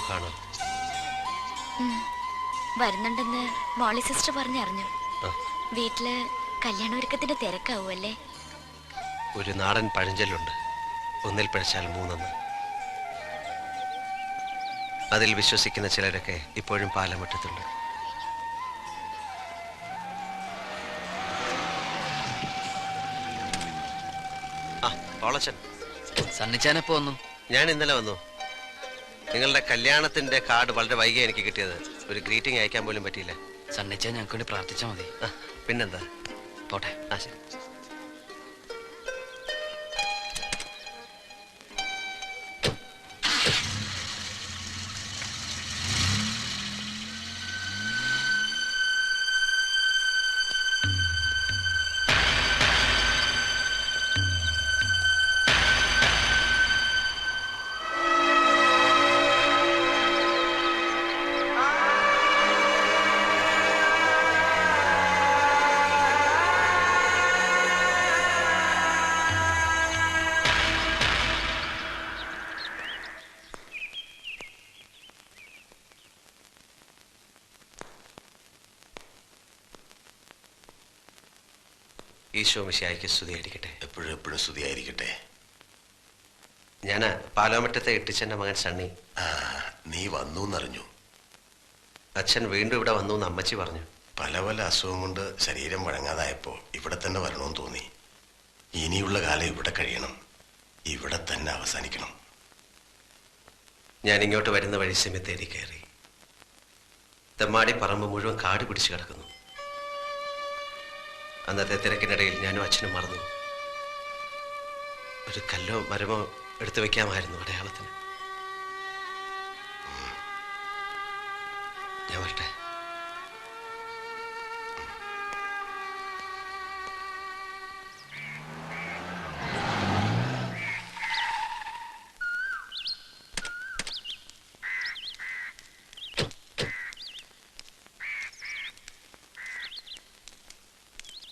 സുഖാണോ? വരുന്നുണ്ടെന്ന് മോളി സിസ്റ്റർ പറഞ്ഞറിഞ്ഞു. വീട്ടില് കല്യാണൊരുക്കത്തിന്റെ തിരക്കാവൂല്ലേ? ഒരു നാടൻ പഴഞ്ചൊല്ലുണ്ട്, ഒന്നിൽ പിഴച്ചാൽ മൂന്നെന്ന്. അതിൽ വിശ്വസിക്കുന്ന ചിലരൊക്കെ ഇപ്പോഴും പാലമുറ്റത്തുണ്ട്. സണ്ണിച്ചാനെപ്പോ വന്നു? ഞാൻ ഇന്നലെ വന്നു. നിങ്ങളുടെ കല്യാണത്തിന്റെ കാർഡ് വളരെ വൈകി എനിക്ക് കിട്ടിയത്. ഒരു ഗ്രീറ്റിംഗ് അയക്കാൻ പോലും പറ്റിയില്ല. സണ്ണിച്ചാൻ ഞങ്ങൾക്ക് വേണ്ടി പ്രാർത്ഥിച്ചാൽ മതി. പിന്നെന്താ, പോട്ടെ. ശരി. ഈശോ മിശിഹായ്ക്ക് സ്തുതിയായിരിക്കട്ടെ. എപ്പോഴും എപ്പോഴും സ്തുതിയായിരിക്കട്ടെ. ഞാൻ പാലാമറ്റത്തെ ഇട്ടിച്ചൻ്റെ മകൻ സണ്ണി. നീ വന്നു എന്നറിഞ്ഞു. അച്ഛൻ വീണ്ടും ഇവിടെ വന്നു എന്ന് അമ്മച്ചി പറഞ്ഞു. പല പല അസുഖം കൊണ്ട് ശരീരം വഴങ്ങാതായപ്പോൾ ഇവിടെ തന്നെ വരണമെന്ന് തോന്നി. ഇനിയുള്ള കാലം ഇവിടെ കഴിയണം, ഇവിടെ തന്നെ അവസാനിക്കണം. ഞാൻ ഇങ്ങോട്ട് വരുന്ന വഴി സെമിത്തേരി കയറി. തെമ്മാടി പറമ്പ് മുഴുവൻ കാട് പിടിച്ചു കിടക്കുന്നു. അന്നത്തെ തിരക്കിനിടയിൽ ഞാനും അച്ഛനും മറന്നു. ഒരു കല്ലോ മരമോ എടുത്തു വെക്കാമായിരുന്നു അടയാളത്തിന്. ഞാൻ വരട്ടെ.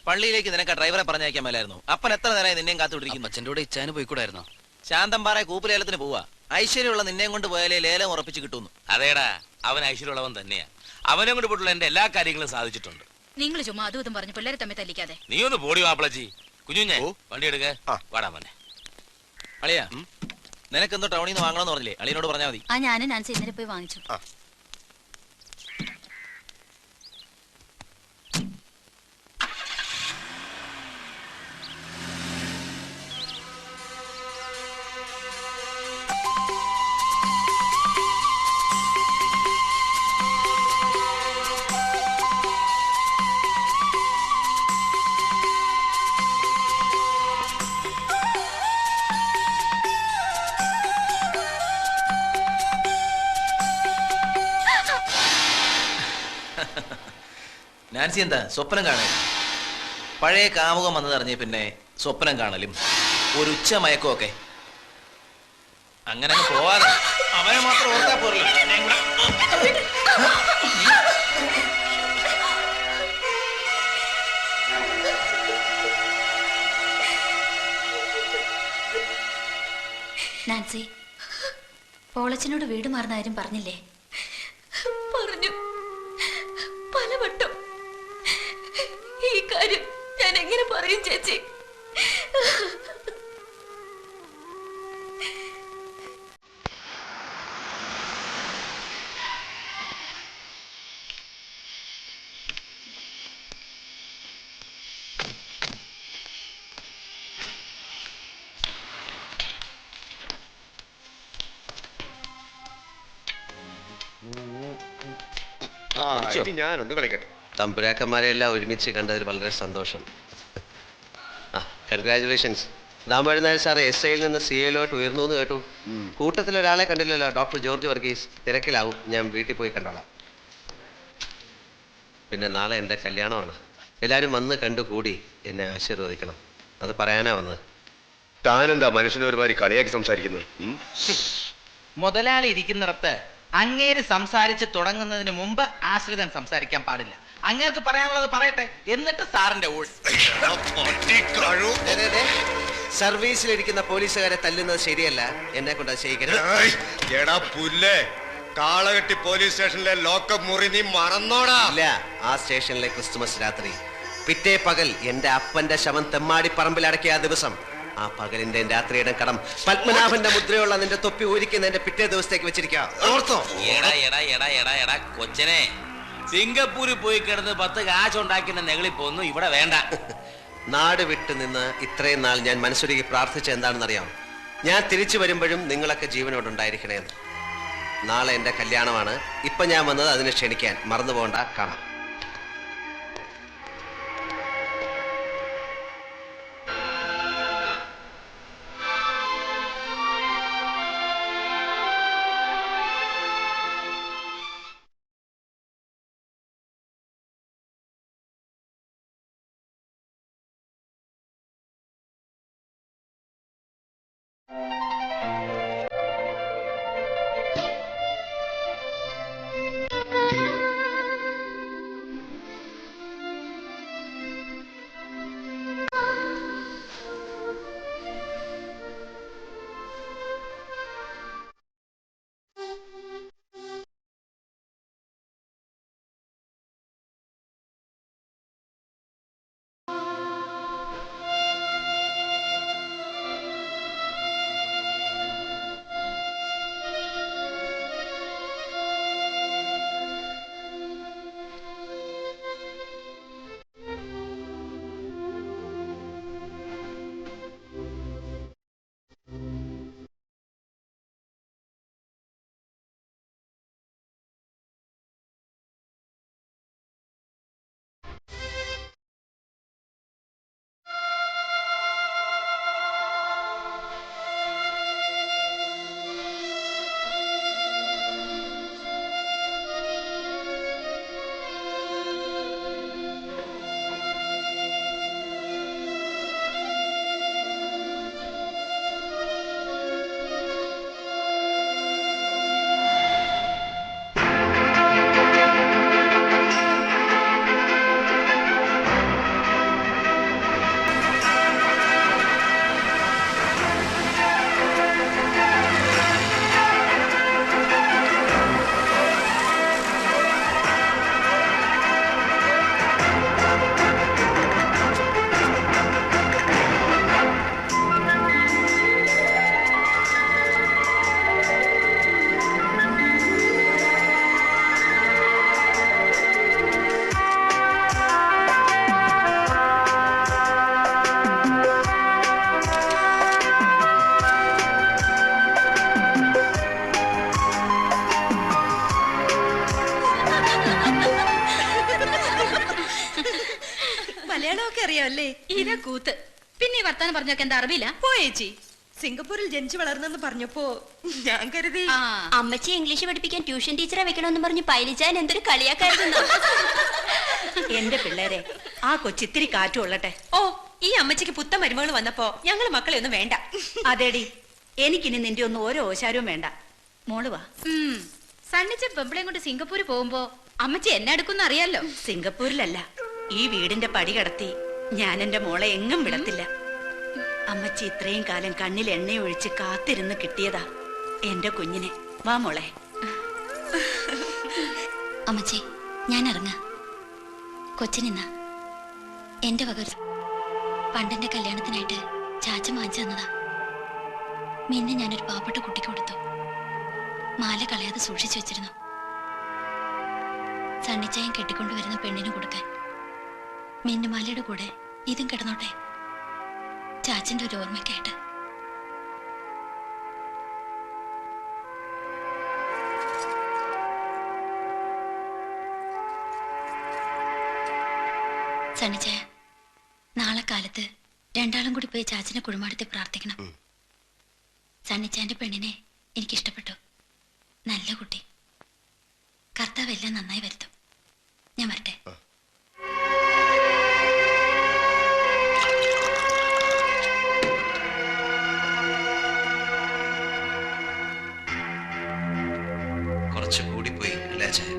പള്ളിയിലേക്ക് നിനക്ക് ഡ്രൈവറെ പറഞ്ഞയക്കാൻ മേലായിരുന്നു. അപ്പൻ എത്ര നേരമായി നിന്നെയും കാത്തുപിടിക്കുന്നു. അച്ഛൻ്റെ കൂടെ ഇച്ചാന് പോയിക്കൂടായിരുന്നോ? ശാന്തമ്പാറ കൂപ്പുലേലത്തിന് പോവാ. ഐശ്വര്യമുള്ള നിന്നെയും കൊണ്ട് പോയാലേ ലേലം ഉറപ്പിച്ച് കിട്ടുന്നു. അതേടാ, അവൻ ഐശ്വര്യമുള്ളവൻ തന്നെയാ. അവനെ കൊണ്ട് പോയിട്ടുള്ള എന്റെ എല്ലാ കാര്യങ്ങളും സാധിച്ചിട്ടുണ്ട്. നിങ്ങൾ ചുമ്മാ അതും ഇതും പറഞ്ഞു പിള്ളേരെ തമ്മിൽ തല്ലിക്കാതെ. നീ ഒന്ന് പോടി വാപ്പിളച്ചി. കുഞ്ഞുഞ്ഞേ വണ്ടി എടുക്ക. വാടാ മോനെ. അളിയാ, നിനക്കെന്തോ ടൗണിൽ നിന്ന് വാങ്ങണമെന്ന് പറഞ്ഞില്ലേ? അളിയനോട് പറഞ്ഞാൽ മതി. ഞാനും നാൻസി ഇന്നലെ പോയി വാങ്ങിച്ചു. നാൻസി എന്താ സ്വപ്നം കാണുക? പഴയ കാമുകം വന്നതറിഞ്ഞ പിന്നെ സ്വപ്നം കാണലും ഒരു ഉച്ച മയക്കമൊക്കെ. അങ്ങനെ പോവാതെ അവനെ മാത്രം ഓർത്താ പോരല്ലോ. നാൻസി, പോളച്ചനോട് വീട് മാറുന്ന കാര്യം പറഞ്ഞില്ലേ? പറഞ്ഞു, പലവട്ടം. ഈ കാര്യം ഞാൻ എങ്ങനെ പറയും ചേച്ചി? ഞാനൊന്ന് കളിക്കട്ടെ. തമ്പുരാക്കന്മാരെല്ലാം ഒരുമിച്ച് കണ്ടതിൽ വളരെ സന്തോഷം. കൺഗ്രാജുലേഷൻസ്. ദാമോദരൻ സാർ SIയിൽ നിന്ന് CAയിലോട്ട് ഉയർന്നു എന്ന് കേട്ടു. കൂട്ടത്തിൽ ഒരാളെ കണ്ടില്ലല്ലോ, ഡോക്ടർ ജോർജ് വർഗീസ്. തിരക്കിലാവും, ഞാൻ വീട്ടിൽ പോയി കണ്ടോളാം. പിന്നെ നാളെ എൻ്റെ കല്യാണമാണ്. എല്ലാവരും വന്ന് കണ്ടുകൂടി എന്നെ ആശീർവദിക്കണം. അത് പറയാനാ വന്നത്. താനെന്താ മനുഷ്യനെ ഒരുമാതിരി കളിയാക്കി സംസാരിക്കുന്നത്? മുതലാളി ഇരിക്കുന്നിടത്ത് അങ്ങേര് സംസാരിച്ച് തുടങ്ങുന്നതിന് മുമ്പ് ആശ്രിതൻ സംസാരിക്കാൻ പാടില്ല. അങ്ങേർക്ക് പറയാനുള്ളത് പറയട്ടെ, എന്നിട്ട് സാറിന്റെ ഊഴ്. സർവീസിലിരിക്കുന്ന പോലീസുകാരെ തല്ലുന്നത് ശരിയല്ല, എന്നെ കൊണ്ട് അത് ചെയ്യിക്കരുത്. കാളകെട്ടി പോലീസ് സ്റ്റേഷനിലെ ലോക്കപ്പ് മുറി നീ മറന്നോടാ? ഇല്ല, ആ സ്റ്റേഷനിലെ ക്രിസ്തുമസ് രാത്രി പിറ്റേ പകൽ എന്റെ അപ്പന്റെ ശവം തെമ്മാടി പറമ്പിൽ അടക്കിയ ആ ദിവസം, ആ പകലിന്റെ രാത്രിയുടെ കടം പത്മനാഭന്റെ മുദ്രയുള്ള നിന്റെ തൊപ്പി ഊരിക്കുന്നതിന്റെ പിറ്റേ ദിവസത്തേക്ക് വെച്ചിരിക്കാം. ഓർത്തോ? എടാ എടാ എടാ എടാ എടാ കൊച്ചനെ, സിംഗപ്പൂരിൽ പോയി കിടന്ന് 10 കാശുണ്ടാക്കുന്ന നെകളിപ്പൊന്നും ഇവിടെ വേണ്ട. നാട് വിട്ടു നിന്ന് ഇത്രയും നാൾ ഞാൻ മനസ്സൊരുക്കി പ്രാർത്ഥിച്ച എന്താണെന്നറിയാം? ഞാൻ തിരിച്ചു വരുമ്പോഴും നിങ്ങളൊക്കെ ജീവനോടുണ്ടായിരിക്കണേന്ന്. നാളെ എന്റെ കല്യാണമാണ്. ഇപ്പൊ ഞാൻ വന്നത് അതിനെ ക്ഷണിക്കാൻ. മറന്നു പോകണ്ട. കാണാം. മലയാളമൊക്കെ അറിയാമല്ലേ? ഇര കൂത്ത്. പിന്നെ ഈ വർത്താനം പറഞ്ഞൊക്കെ എന്താ അറിവില്ല? പോയേച്ചി, സിംഗപ്പൂരിൽ ജനിച്ചു വളർന്നെന്ന് പറഞ്ഞപ്പോ ഞാൻ കരുതി അമ്മച്ചി ഇംഗ്ലീഷ് പഠിപ്പിക്കാൻ ട്യൂഷൻ ടീച്ചറെ വെക്കണമെന്ന് പറഞ്ഞ് പൈലിച്ചാൻ എന്തൊരു കളിയാക്കായിരുന്നു. എന്റെ പിള്ളേരെ, ആ കൊച്ചിത്തിരി കാറ്റു കൊള്ളട്ടെ. ഓ, ഈ അമ്മച്ചിക്ക് പുത്ത മരുമകൾ വന്നപ്പോ ഞങ്ങള് മക്കളെ ഒന്നും വേണ്ട. അതേടി, എനിക്കിനി നിന്റെ ഒന്നും ഓരോ ഓശാരവും വേണ്ട. മോള് വാ. സണ്ണിച്ചൻ പെമ്പിളയും കൊണ്ട് സിംഗപ്പൂര് പോകുമ്പോ അമ്മച്ചി എന്നെ എടുക്കുന്ന അറിയാലോ. സിംഗപ്പൂരിലല്ല, ഈ വീടിന്റെ പടി കടത്തി ഞാൻ എന്റെ മോളെ എങ്ങും വിടത്തില്ല. അമ്മച്ചി ഇത്രയും കാലം കണ്ണിൽ എണ്ണയൊഴിച്ച് കാത്തിരുന്ന് കിട്ടിയതാ എന്റെ കുഞ്ഞിനെ. വാ മോളെ. അമ്മച്ചി, ഞാൻ ഇറങ്ങ. കൊച്ചിനിന്ന എന്റെ വക പണ്ടെന്റെ കല്യാണത്തിനായിട്ട് ചാച്ച വാങ്ങിച്ചു തന്നതാ. മിന്നെ ഞാനൊരു പാവപ്പെട്ട കുട്ടിക്ക് കൊടുത്തു. മാല കളയാതെ സൂക്ഷിച്ചു വെച്ചിരുന്നു. സണ്ണിച്ചായം കെട്ടിക്കൊണ്ടുവരുന്ന പെണ്ണിന് കൊടുക്കാൻ. മിന്നുമാലയുടെ കൂടെ ഇതും കിടന്നോട്ടെ, ചാച്ചന്റെ ഒരു ഓർമ്മയ്ക്കായിട്ട്. സണ്ണിച്ചായ, നാളെ കാലത്ത് രണ്ടാളും കൂടി പോയി ചാച്ചനെ കുഴിമാടത്തി പ്രാർത്ഥിക്കണം. സണ്ണിച്ചായന്റെ പെണ്ണിനെ എനിക്കിഷ്ടപ്പെട്ടു. നല്ല കുട്ടി. കർത്താവ് എല്ലാം നന്നായി വരുത്തും. ഞാൻ വരട്ടെ. കുറച്ച് കൂടിപ്പോയി അല്ലേ ചായ?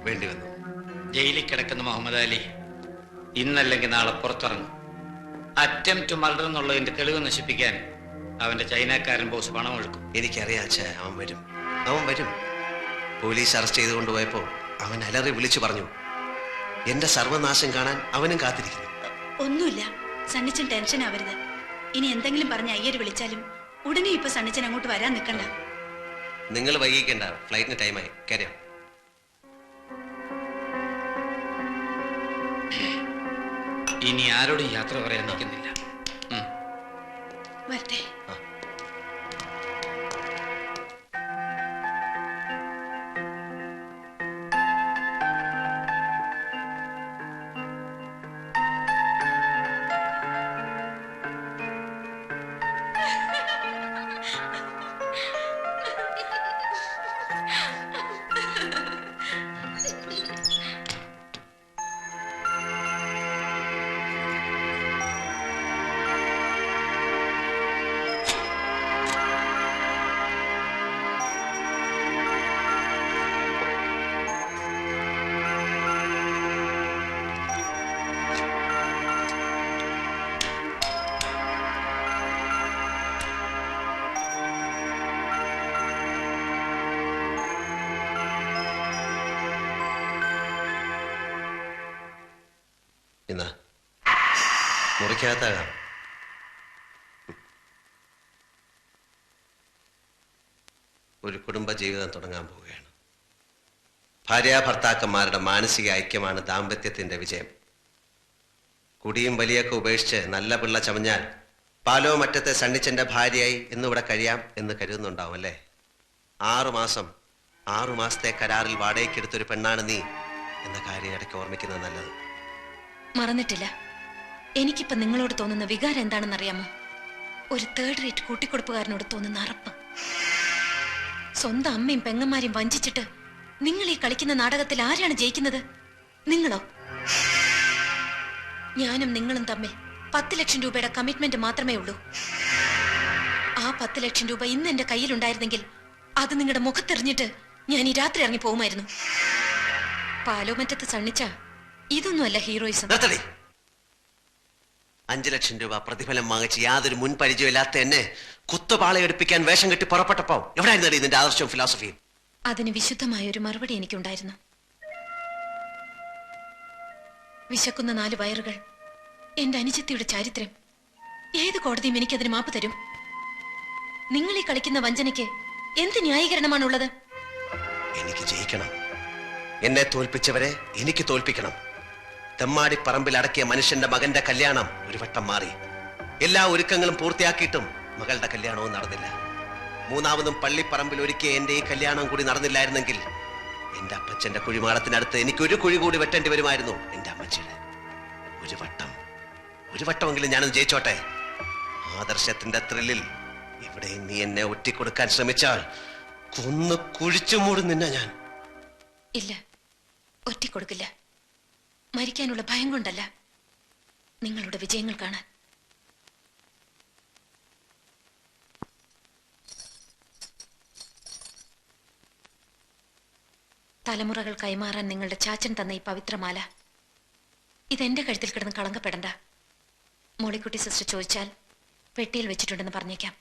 വേണ്ടി വന്നു. ജയിലിൽ കിടക്കുന്ന മുഹമ്മദ് അലി ഇന്നല്ലെങ്കിൽ നാളെ പുറത്തിറങ്ങും. അറ്റംപ്റ്റ് മർഡർ എന്നുള്ളതിന്റെ തെളിവ് നശിപ്പിക്കാൻ അവന്റെ ചൈനക്കാരൻ ബോസ് പണം ഒഴുക്കും. എനിക്കറിയാം ചായ, അവൻ വരും, അവൻ വരും. പോലീസ് അറസ്റ്റ് ചെയ്ത് കൊണ്ടുപോയപ്പോൾ അവൻ അലറി വിളിച്ചു പറഞ്ഞു, എന്റെ സർവനാശം കാണാൻ അവനും കാത്തിരിക്കുന്നു. ഒന്നുമില്ല, സണ്ണിച്ചൻ ടെൻഷൻ ആവരുത്. ഇനി എന്തെങ്കിലും പറഞ്ഞ് അയ്യര് വിളിച്ചാലും ഉടനെ ഇപ്പൊ സണ്ണിച്ചൻ അങ്ങോട്ട് വരാൻ നിൽക്കണ്ട. നിങ്ങൾ വൈകിക്കേണ്ട, ഫ്ലൈറ്റിന് ടൈമായി. കാര്യം ഇനി ആരോടും യാത്ര പറയാൻ നിൽക്കുന്നില്ല. വരട്ടെ. എന്നാ മുറിക്കകത്താകാം. ഒരു കുടുംബ ജീവിതം തുടങ്ങാൻ പോവുകയാണ്. ഭാര്യാഭർത്താക്കന്മാരുടെ മാനസിക ഐക്യമാണ് ദാമ്പത്യത്തിന്റെ വിജയം. കുടിയും വലിയൊക്കെ ഉപേക്ഷിച്ച് നല്ല പിള്ള ചമഞ്ഞാൽ പാലോ മറ്റത്തെ സണ്ണിച്ചന്റെ ഭാര്യയായി എന്നിവിടെ കഴിയാം എന്ന് കരുതുന്നുണ്ടാവും അല്ലേ? 6 മാസത്തെ കരാറിൽ വാടകയ്ക്കെടുത്തൊരു പെണ്ണാണ് നീ എന്ന കാര്യം ഇടയ്ക്ക് ഓർമ്മിക്കുന്നത് നല്ലത്. മറന്നിട്ടില്ല. എനിക്കിപ്പോ നിങ്ങളോട് തോന്നുന്ന വികാരം എന്താണെന്നറിയാമോ? ഒരു തേർഡ് റേറ്റ് കൂട്ടിക്കൊടുപ്പുകാരനോട് തോന്നുന്ന അറപ്പ്. സ്വന്തം അമ്മയും പെങ്ങന്മാരെയും വഞ്ചിച്ചിട്ട് നിങ്ങൾ ഈ കളിക്കുന്ന നാടകത്തിൽ ആരാണ് ജയിക്കുന്നത്? നിങ്ങളോ? ഞാനും നിങ്ങളും തമ്മിൽ 10 ലക്ഷം രൂപയുടെ കമ്മിറ്റ്മെന്റ് മാത്രമേ ഉള്ളൂ. ആ 10 ലക്ഷം രൂപ ഇന്ന് എന്റെ കയ്യിലുണ്ടായിരുന്നെങ്കിൽ അത് നിങ്ങളുടെ മുഖത്തെറിഞ്ഞിട്ട് ഞാൻ ഈ രാത്രി ഇറങ്ങി പോകുമായിരുന്നു. പാലോമറ്റത്ത് സണ്ണിച്ച ഇതൊന്നുമല്ല ഹീറോയിസം. 5 ലക്ഷം രൂപ പ്രതിഫലം വാങ്ങിച്ച് യാതൊരു മുൻ പരിചയമില്ലാത്ത എന്നെ കുത്തുപാളയെടുപ്പിക്കാൻ വേഷം കെട്ടി പുറപ്പെട്ടപ്പോ എവിടെയായിരുന്നു നിന്റെ ആദർശവും ഫിലോസഫിയും? അതിന് വിശുദ്ധമായ ഒരു മറുപടി എനിക്കുണ്ടായിരുന്നു. വിശക്കുന്ന 4 വയറുകൾ, എന്റെ അനുജത്തിയുടെ ചാരിത്രം. ഏത് കോടതിയും എനിക്കതിന് മാപ്പ് തരും? നിങ്ങൾ ഈ കളിക്കുന്ന വഞ്ചനയ്ക്ക് എന്ത് ന്യായീകരണമാണുള്ളത്? എനിക്ക് ജയിക്കണം. എന്നെ തോൽപ്പിച്ചവരെ എനിക്ക് തോൽപ്പിക്കണം. തെമ്മാടിപ്പറമ്പിൽ അടക്കിയ മനുഷ്യന്റെ മകന്റെ കല്യാണം ഒരു വട്ടം മാറി. എല്ലാ ഒരുക്കങ്ങളും പൂർത്തിയാക്കിയിട്ടും മകളുടെ കല്യാണവും നടന്നില്ല. 3ാമതും പള്ളിപ്പറമ്പിൽ ഒരുക്കിയ എന്റെ ഈ കല്യാണം കൂടി നടന്നില്ലായിരുന്നെങ്കിൽ എന്റെ അപ്പച്ചന്റെ കുഴിമാടത്തിനടുത്ത് എനിക്ക് ഒരു കുഴി കൂടി വെട്ടേണ്ടി വരുമായിരുന്നു. എന്റെ അമ്മച്ചിയുടെ ഒരു വട്ടമെങ്കിലും ഞാനത് ജയിച്ചോട്ടെ. ആദർശത്തിന്റെ ത്രില്ലിൽ ഇവിടെ നീ എന്നെ ഒറ്റിക്കൊടുക്കാൻ ശ്രമിച്ചാൽ കൊന്ന് കുഴിച്ചു മൂടും നിന്നെ ഞാൻ. ഇല്ല, ഒറ്റിക്കൊടുക്കില്ല. മരിക്കാനുള്ള ഭയം കൊണ്ടല്ല, നിങ്ങളുടെ വിജയങ്ങൾ കാണാൻ. തലമുറകൾ കൈമാറാൻ നിങ്ങളുടെ ചാച്ചൻ തന്ന ഈ പവിത്രമാല ഇതെന്റെ കഴുത്തിൽ കിടന്ന് കളങ്കപ്പെടണ്ട. മോളിക്കുട്ടി സിസ്റ്റർ ചോദിച്ചാൽ പെട്ടിയിൽ വെച്ചിട്ടുണ്ടെന്ന് പറഞ്ഞേക്കാം.